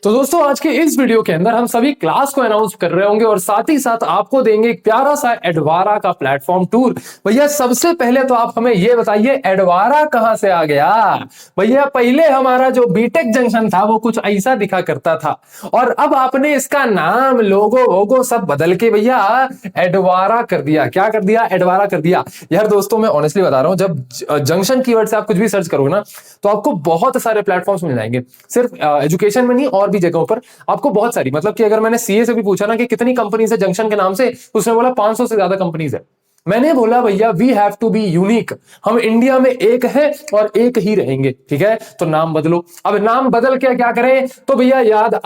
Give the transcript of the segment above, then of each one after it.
तो दोस्तों आज के इस वीडियो के अंदर हम सभी क्लास को अनाउंस कर रहे होंगे और साथ ही साथ आपको देंगे एक प्यारा सा एडवारा का प्लेटफॉर्म टूर। भैया सबसे पहले तो आप हमें ये बताइए एडवारा कहां से आ गया। भैया पहले हमारा जो बीटेक जंक्शन था वो कुछ ऐसा दिखा करता था और अब आपने इसका नाम लोगो वोगो सब बदल के भैया एडवारा कर दिया। क्या कर दिया? एडवारा कर दिया। यार दोस्तों मैं ऑनेस्टली बता रहा हूं, जब जंक्शन कीवर्ड से आप कुछ भी सर्च करोगे ना तो आपको बहुत सारे प्लेटफॉर्म्स मिल जाएंगे। सिर्फ एजुकेशन में नहीं और भी जगहों पर आपको बहुत सारी, मतलब कि अगर मैंने सीए से भी पूछा ना कि कितनी कंपनीज है जंक्शन के नाम से, तो उसने बोला 500 से ज्यादा कंपनीज है। मैंने बोला भैया we have to be unique, हम इंडिया में एक है और एक ही रहेंगे, ठीक है? तो नाम बदलो। अब नाम बदल के क्या करें? तो भैया याद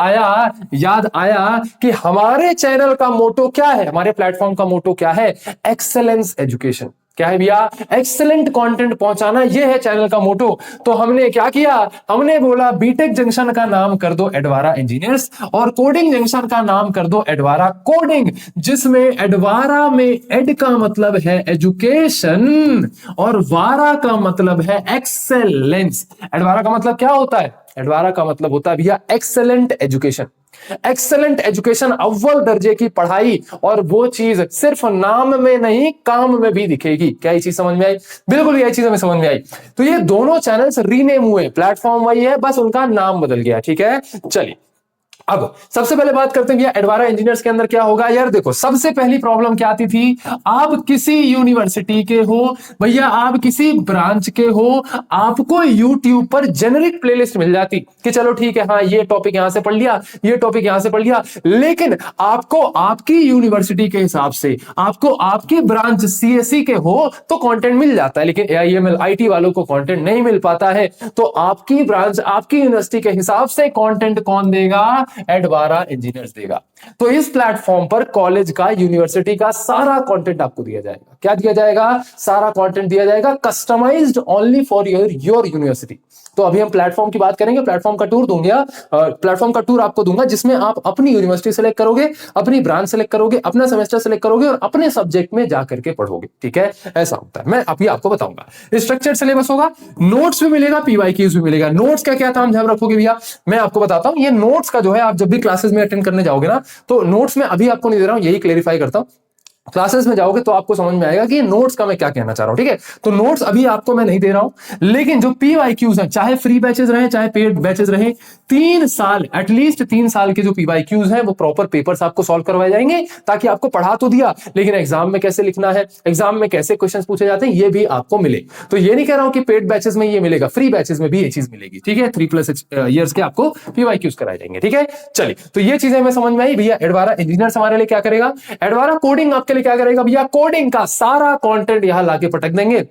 आया कि हमारे चैनल का मोटो क्या है, हमारे प्लेटफॉर्म का मोटो क्या है? Excellence education. क्या है भैया? एक्सेलेंट कंटेंट पहुंचाना, ये है चैनल का मोटो। तो हमने क्या किया? हमने बोला बीटेक जंक्शन का नाम कर दो एडवारा इंजीनियर्स और कोडिंग जंक्शन का नाम कर दो एडवारा कोडिंग, जिसमें एडवारा में एड का मतलब है एजुकेशन और वारा का मतलब है एक्सेलेंस। एडवारा का मतलब क्या होता है? एडवारा का मतलब होता है भैया एक्सेलेंट एजुकेशन। एक्सेलेंट एजुकेशन, अव्वल दर्जे की पढ़ाई, और वो चीज सिर्फ नाम में नहीं काम में भी दिखेगी। क्या ये चीज समझ में आई? बिल्कुल यही चीज हमें समझ में आई। तो ये दोनों चैनल्स रीनेम हुए, प्लेटफॉर्म वही है, बस उनका नाम बदल गया, ठीक है? चलिए अब सबसे पहले बात करते हैं भैया एडवारा इंजीनियर्स के अंदर क्या होगा। यार देखो सबसे पहली प्रॉब्लम क्या आती थी, आप किसी यूनिवर्सिटी के हो भैया, आप किसी ब्रांच के हो, आपको यूट्यूब पर जेनरिक प्लेलिस्ट मिल जाती कि चलो ठीक है, हाँ ये टॉपिक यहां से पढ़ लिया, ये टॉपिक यहां से पढ़ लिया, लेकिन आपको आपकी यूनिवर्सिटी के हिसाब से, आपको आपकी ब्रांच सीएससी के हो तो कंटेंट मिल जाता है, लेकिन एआईएमएल आईटी वालों को कंटेंट नहीं मिल पाता है। तो आपकी ब्रांच आपकी यूनिवर्सिटी के हिसाब से कंटेंट कौन देगा? एडवारा इंजीनियर्स देगा। तो इस प्लेटफॉर्म पर कॉलेज का, यूनिवर्सिटी का सारा कंटेंट आपको दिया जाएगा। क्या दिया जाएगा? सारा कंटेंट दिया जाएगा, customised only for your university. तो अभी हम प्लेटफॉर्म की बात करेंगे, प्लेटफॉर्म का टूर दूंगा, प्लेटफॉर्म का टूर आपको दूंगा जिसमें आप अपनी यूनिवर्सिटी सेलेक्ट करोगे, अपनी ब्रांच सेलेक्ट करोगे, अपना सेमेस्टर सेलेक्ट करोगे और अपने सब्जेक्ट में जाकर के पढ़ोगे, ठीक है? ऐसा होता है, मैं अभी आपको बताऊंगा। स्ट्रक्चर्ड सिलेबस होगा, नोट्स भी मिलेगा, पीवाईक्यूज भी मिलेगा। नोट्स का क्या काम ध्यान रखोगे भैया, मैं आपको बताता हूं। ये नोट्स का जो है, आप जब भी क्लासेस में अटेंड करने जाओगे ना, तो नोट्स में अभी आपको नहीं दे रहा हूं, यही क्लेरिफाई करता हूं। क्लासेस में जाओगे तो आपको समझ में आएगा कि नोट्स का मैं क्या कहना चाह रहा हूं, ठीक है? तो नोट्स अभी आपको मैं नहीं दे रहा हूं, लेकिन जो पीवाईक्यूज हैं, चाहे फ्री बैचेस रहे चाहे पेड बैचेस रहे, 3 साल, एटलीस्ट 3 साल के जो पीवाईक्यूज हैं वो प्रॉपर पेपर्स आपको सॉल्व करवाए जाएंगे, ताकि आपको पढ़ा तो दिया लेकिन एग्जाम में कैसे लिखना है, एग्जाम में कैसे क्वेश्चन पूछे जाते हैं, ये भी आपको मिले। तो ये नहीं कह रहा हूं कि पेड बैचेस में ये मिलेगा, फ्री बैचेस में भी ये चीज मिलेगी, ठीक है? 3+ ईयर्स के आपको पीवाईक्यूज कराए जाएंगे, ठीक है? चलिए, तो ये चीजें हमें समझ में आई। भैया एडवारा इंजीनियर्स हमारे लिए क्या करेगा, एडवारा कोडिंग आपके लिए क्या करेगा भैया? कोडिंग का सारा कंटेंट यहां लाके पटक देंगे।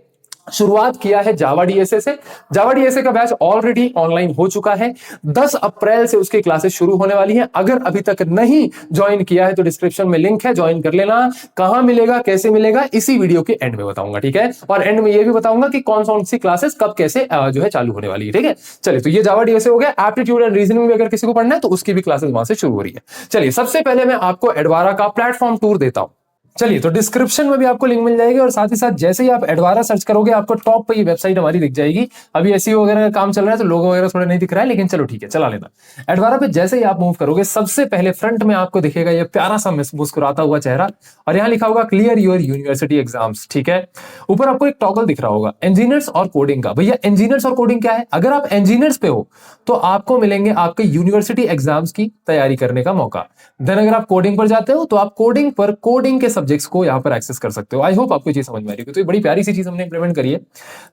शुरुआत किया है जावा डीएसए से। जावा डीएसए का बैच ऑलरेडी ऑनलाइन हो चुका है, 10 अप्रैल से उसकी क्लासेस शुरू होने वाली हैं। अगर अभी तक नहीं ज्वाइन किया है तो डिस्क्रिप्शन में लिंक है, ज्वाइन कर लेना। कहां मिलेगा, कैसे मिलेगा, इसी वीडियो के एंड में बताऊंगा, ठीक है? और एंड में यह भी बताऊंगा कि कौन सी क्लासेस कब कैसे जो है चालू होने वाली है, ठीक है? चलिए, तो ये जावा डीएसए हो गया। एप्टीट्यूड एंड रीजनिंग में अगर किसी को पढ़ना है तो उसकी भी क्लासेस वहां से शुरू हो रही है। चलिए, सबसे पहले मैं आपको एडवारा का प्लेटफॉर्म टूर देता हूं। चलिए, तो डिस्क्रिप्शन में भी आपको लिंक मिल जाएगी और साथ ही साथ जैसे ही आप एडवारा सर्च करोगे आपको टॉप पे ये वेबसाइट हमारी दिख जाएगी। अभी एसईओ वगैरह का काम चल रहा है तो लोगो वगैरह थोड़ा नहीं दिख रहा है, लेकिन चलो ठीक है, चला लेना। एडवारा पे जैसे ही आप मूव करोगे सबसे पहले फ्रंट में आपको दिखेगा ये प्यारा सा मुस्कुराता हुआ चेहरा और यहाँ लिखा होगा क्लियर योर यूनिवर्सिटी एग्जाम्स, ठीक है? ऊपर आपको एक टॉगल दिख रहा होगा इंजीनियर्स और कोडिंग का। भैया इंजीनियर्स और कोडिंग क्या है? अगर आप इंजीनियर्स पे हो तो आपको मिलेंगे आपके यूनिवर्सिटी एग्जाम्स की तैयारी करने का मौका। देन अगर आप कोडिंग पर जाते हो तो आप कोडिंग पर कोडिंग के सब्जेक्ट्स को यहाँ पर एक्सेस कर सकते हो। आई होप आपको चीज समझ में आ रही है। तो ये बड़ी प्यारी सी चीज हमने इंप्लीमेंट करी है।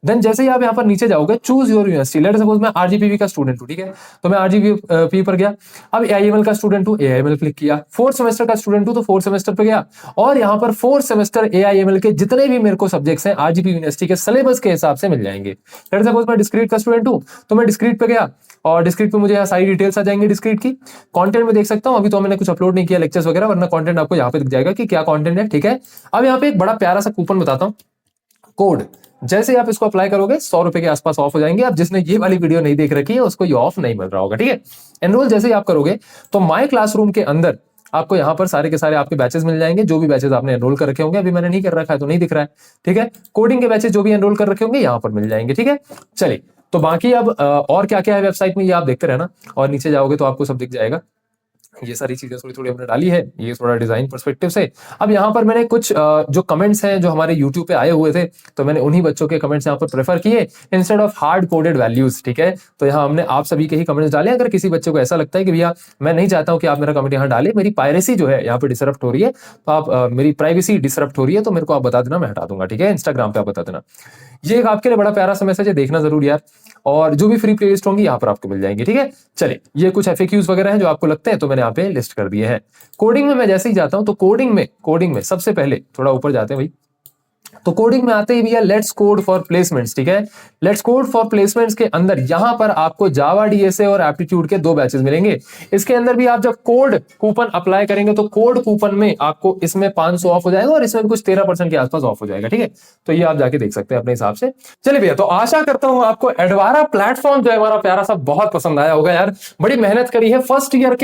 देन जैसे ही आप यहाँ पर नीचे जाओगे, choose your university. Let suppose मैं आरजीपीवी का स्टूडेंट हूँ, ठीक है? तो मैं आरजीपीवी पर गया। अब एआईएमएल का स्टूडेंट हूँ, एआईएमएल क्लिक किया। 4th सेमेस्टर का स्टूडेंट हूँ तो 4th सेमेस्टर पे गया और यहाँ पर 4th सेमेस्टर एआईएमएल के जितने भी मेरे को सब्जेक्ट्स हैं आरजीपी यूनिवर्सिटी के सिलेबस के हिसाब से मिल जाएंगे। लेट सपोज मैं डिस्क्रीट का स्टूडेंट हूँ तो मैं डिस्क्रीट पे गया और डिस्क्रीट पे मुझे यहाँ सारी डिटेल्स आ जाएंगी डिस्क्रीट की। कंटेंट में देख सकता हूँ, अभी तो मैंने कुछ अपलोड नहीं किया लेक्चर्स वगैरह, वरना कंटेंट आपको यहाँ पे दिख जाएगा कि क्या कंटेंट है, ठीक है? अब यहाँ पे एक बड़ा प्यारा सा कूपन बताता हूँ, कोड। जैसे आप इसको अप्लाई करोगे 100 रुपए के आसपास ऑफ हो जाएंगे। अब जिसने ये वाली वीडियो नहीं देख रखी है उसको ये ऑफ नहीं मिल रहा होगा, ठीक है? एनरोल जैसे ही आप करोगे तो माय क्लासरूम के अंदर आपको यहाँ पर सारे के सारे आपके बैचेस मिल जाएंगे, जो भी बैचेस आपने एनरोल कर रखे होंगे। अभी मैंने नहीं कर रखा है तो नहीं दिख रहा है, ठीक है? कोडिंग के बैचेस जो भी एनरोल कर रखे होंगे यहाँ पर मिल जाएंगे, ठीक है? चलिए, तो बाकी अब और क्या क्या है वेबसाइट में ये आप देखते रहना, और नीचे जाओगे तो आपको सब दिख जाएगा। ये सारी चीजें थोड़ी थोड़ी हमने डाली है, ये थोड़ा डिजाइन पर्सपेक्टिव से। अब यहाँ पर मैंने कुछ जो कमेंट्स हैं जो हमारे यूट्यूब पे आए हुए थे, तो मैंने उन्हीं बच्चों के कमेंट्स यहाँ पर प्रेफर किए instead of hard coded values. ठीक है, तो यहाँ हमने आप सभी के ही कमेंट्स डाले। अगर किसी बच्चे को ऐसा लगता है कि भैया मैं नहीं चाहता हूँ कि आप मेरा कमेंट यहाँ डाले, मेरी पायरेसी जो है यहाँ पे डिसरप्ट हो रही है, तो आप मेरी प्राइवेसी डिसरप्ट हो रही है, तो मेरे को आप बता देना, मैं हटा दूंगा। ठीक है, इंस्टाग्राम पे आप बता देना। ये एक आपके लिए बड़ा प्यारा सा मैसेज है, देखना जरूर यार। और जो भी फ्री प्लेलिस्ट होंगी यहाँ पर आपको मिल जाएंगी। ठीक है, चलिए ये कुछ एफएक्यूज वगैरह हैं जो आपको लगते हैं, तो मैंने यहाँ पे लिस्ट कर दिए हैं। कोडिंग में मैं जैसे ही जाता हूं, तो कोडिंग में सबसे पहले थोड़ा ऊपर जाते हैं भाई, तो कोडिंग में आते ही भैया लेट्स कोड फॉर प्लेसमेंट्स। ठीक है, लेट्स कोड फॉर प्लेसमेंट्स के अंदर यहां पर आपको जावा डीएसए और एप्टीट्यूड के 2 बैचेस मिलेंगे। इसके अंदर भी आप जब कोड कूपन अप्लाई करेंगे तो कोड कूपन में आपको इसमें 500 ऑफ हो जाएगा, और इसमें भी कुछ 13% के आसपास ऑफ हो जाएगा। ठीक है, तो ये आप जाके देख सकते हैं अपने हिसाब से। चलिए भैया, तो आशा करता हूं आपको एडवारा प्लेटफॉर्म जो है हमारा प्यारा सा बहुत पसंद आया होगा यार। बड़ी मेहनत करी है फर्स्ट ईयर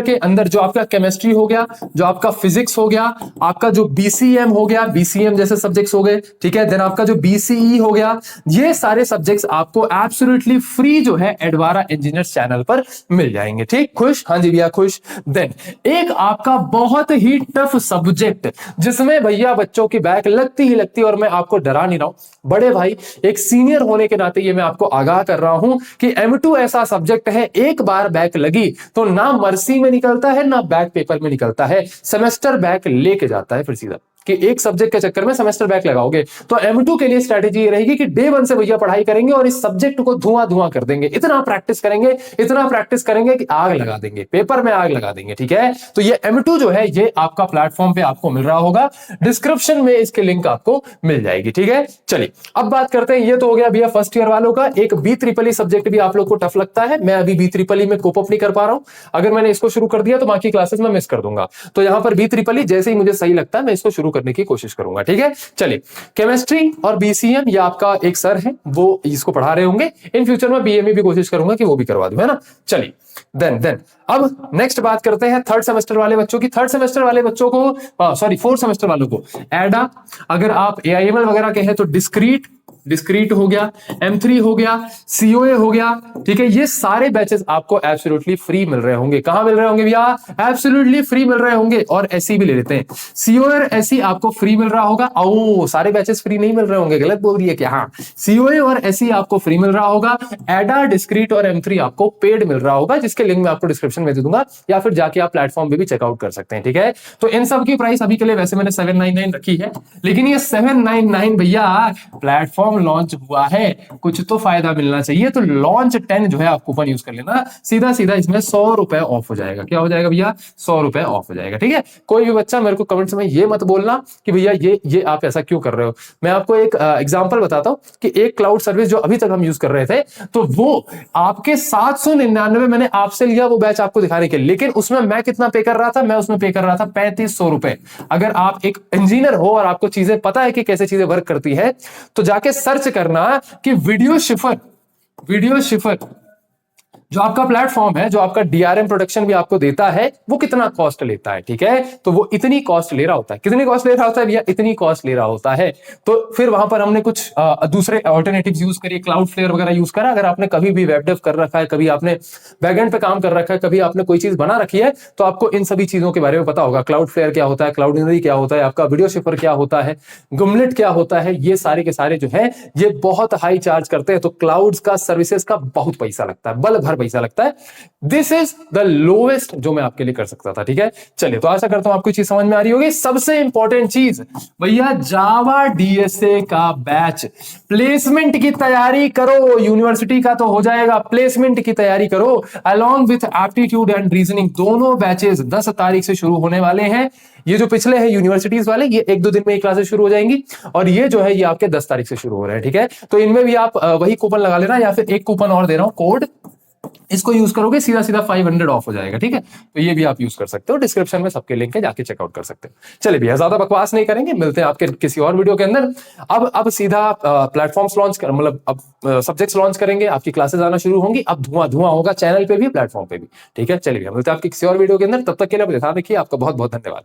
के अंदर जो आपका केमिस्ट्री हो गया, जो आपका फिजिक्स हो गया, आपका जो बीसीएम हो गया, बीसीएम जैसे सब्जेक्ट्स हो गए। ठीक है, देन आपका जो बीसीई हो गया, ये सारे सब्जेक्ट्स आपको एब्सोल्युटली फ्री जो है एडवारा इंजीनियर्स चैनल पर मिल जाएंगे। ठीक, खुश? हाँ जी भैया खुश। देन एक आपका बहुत ही टफ सब्जेक्ट जिसमें भैया बच्चों की बैक लगती ही लगती, और मैं आपको डरा नहीं रहा हूं बड़े भाई, एक सीनियर होने के नाते ये मैं आपको आगाह कर रहा हूं कि M2 ऐसा सब्जेक्ट है, एक बार बैक लगी तो ना मर्सी में निकलता है ना बैक पेपर में निकलता है, सेमेस्टर बैक लेके जाता है फिर सीधा, कि एक सब्जेक्ट के चक्कर में सेमेस्टर बैक लगाओगे। तो M2 के लिए स्ट्रेटेजी ये रहेगी कि डे 1 से भैया पढ़ाई करेंगे और इस सब्जेक्ट को धुआं कर देंगे, इतना प्रैक्टिस करेंगे कि आग लगा देंगे, पेपर में आग लगा देंगे। ठीक है, तो ये M2 जो है ये आपका प्लेटफॉर्म पे आपको मिल रहा होगा, डिस्क्रिप्शन में इसकी लिंक आपको मिल जाएगी। ठीक है, चलिए अब बात करते हैं, ये तो हो गया भैया फर्स्ट ईयर वालों का। एक B-EE सब्जेक्ट भी आप लोग को टफ लगता है, मैं अभी B-EE में कोप अप नहीं कर पा रहा हूं, अगर मैंने इसको शुरू कर दिया तो बाकी क्लासेस में मिस कर दूंगा। तो यहां पर B-EE जैसे ही मुझे सही लगता है मैं इसको शुरू करने की कोशिश करूंगा। ठीक है, चलिए केमिस्ट्री और बीसीएम ये आपका एक सर है, वो इसको पढ़ा रहे होंगे। इन फ्यूचर में बीए में भी कोशिश करूंगा कि वो भी करवा दूं, है ना। चलिए देन अब नेक्स्ट बात करते हैं थर्ड सेमेस्टर वाले बच्चों की। थर्ड सेमेस्टर वाले बच्चों को फोर्थ सेमेस्टर वालों को एडा, अगर आप एआईएमएल वगैरह के हैं तो डिस्क्रीट हो गया, M3 हो गया, सीओए हो गया। ठीक है, ये सारे बैचेस आपको एब्सोल्युटली फ्री मिल रहे होंगे। कहां मिल रहे होंगे भैया? एब्सोल्युटली फ्री मिल रहे होंगे। और एसई भी ले लेते हैं, सीओए और एसई आपको फ्री मिल रहा होगा। ओ सारे बैचेस फ्री नहीं मिल रहे होंगे, गलत बोल रही है क्या? हाँ, सीओए और एसई आपको फ्री मिल रहा होगा, एडा, डिस्क्रीट और M3 आपको पेड मिल रहा होगा, जिसके लिंक मैं आपको डिस्क्रिप्शन में दे दूंगा, या फिर जाके आप प्लेटफॉर्म पे भी चेकआउट कर सकते हैं। ठीक है, तो इन सब की प्राइस अभी के लिए वैसे मैंने 799 रखी है, लेकिन ये 799 भैया प्लेटफॉर्म लॉन्च हुआ है, कुछ तो फायदा मिलना चाहिए। तो लॉन्च 10 जो है आप कूपन यूज कर लेना, सीधा इसमें 100 रुपए ऑफ हो जाएगा। क्या हो जाएगा भैया? 100 रुपए ऑफ हो जाएगा। ठीक है, कोई भी बच्चा मेरे को कमेंट्स में ये मत बोलना कि भैया ये आप ऐसा क्यों कर रहे हो। मैं आपको एक एग्जांपल बताता हूं कि एक क्लाउड सर्विस जो अभी तक हम यूज कर रहे थे, तो वो आपके 799 मैंने आपसे लिया वो बैच आपको दिखाने के लिए, लेकिन उसमें मैं कितना पे कर रहा था? मैं उसमें पे कर रहा था 3500 रुपए। अगर आप एक इंजीनियर हो और आपको चीजें पता है कि कैसे चीजें वर्क करती है, तो जाके सर्च करना कि वीडियो शिफर जो आपका प्लेटफॉर्म है, जो आपका डीआरएम प्रोडक्शन भी आपको देता है, वो कितना कॉस्ट लेता है। ठीक है, तो वो इतनी कॉस्ट ले रहा होता है। कितनी कॉस्ट ले रहा होता है भैया? इतनी कॉस्ट ले रहा होता है। तो फिर वहां पर हमने कुछ दूसरे ऑल्टरनेटिव्स यूज करिए, क्लाउडफ्लेयर वगैरह यूज करा। अगर आपने कभी भी वेब डेव कर रखा है, कभी आपने बैकएंड पे काम कर रखा है, कभी आपने कोई चीज बना रखी है, तो आपको इन सभी चीजों के बारे में पता होगा। क्लाउडफ्लेयर क्या होता है, क्लाउडनरी क्या होता है, आपका वीडियो शिफर क्या होता है, गुमलेट क्या होता है, ये सारे के सारे जो है ये बहुत हाई चार्ज करते हैं। तो क्लाउड का सर्विसेज का बहुत पैसा लगता है, बल भर पैसा लगता है। दिस इज द लोएस्ट जो मैं आपके लिए कर सकता था। ठीक है, चलिए तो आशा करता हूं आपको चीज समझ में आ रही होगी। सबसे इंपॉर्टेंट चीज भैया, जावा डीएसए का बैच, प्लेसमेंट की तैयारी करो। यूनिवर्सिटी का तो हो जाएगा, प्लेसमेंट की तैयारी करो along with aptitude and reasoning. दोनों बैचेस 10 तारीख से शुरू होने वाले हैं। ये जो पिछले हैं यूनिवर्सिटीज वाले, ये 1-2 दिन में क्लासेस शुरू हो जाएंगी, और ये जो है ये आपके 10 तारीख से शुरू हो रहे हैं। ठीक है, तो इनमें भी आप वही कूपन लगा लेना, या फिर एक कूपन और दे रहा हूं कोड, इसको यूज करोगे सीधा 500 ऑफ हो जाएगा। ठीक है, तो ये भी आप यूज कर सकते हो, डिस्क्रिप्शन में सबके लिंक है, जाके चेकआउट कर सकते हो। चलिए भैया, ज्यादा बकवास नहीं करेंगे, मिलते हैं आपके किसी और वीडियो के अंदर। अब सीधा प्लेटफॉर्म्स लॉन्च कर, मतलब अब सब्जेक्ट्स लॉन्च करेंगे, आपकी क्लासेस आना शुरू होंगी। अब धुआं होगा चैनल पे भी, प्लेटफॉर्म पे भी। ठीक है, चलिए भैया, मिलते हैं आपकी किसी और वीडियो के अंदर। तब तक के लिए ध्यान रखिए। आपका बहुत बहुत धन्यवाद।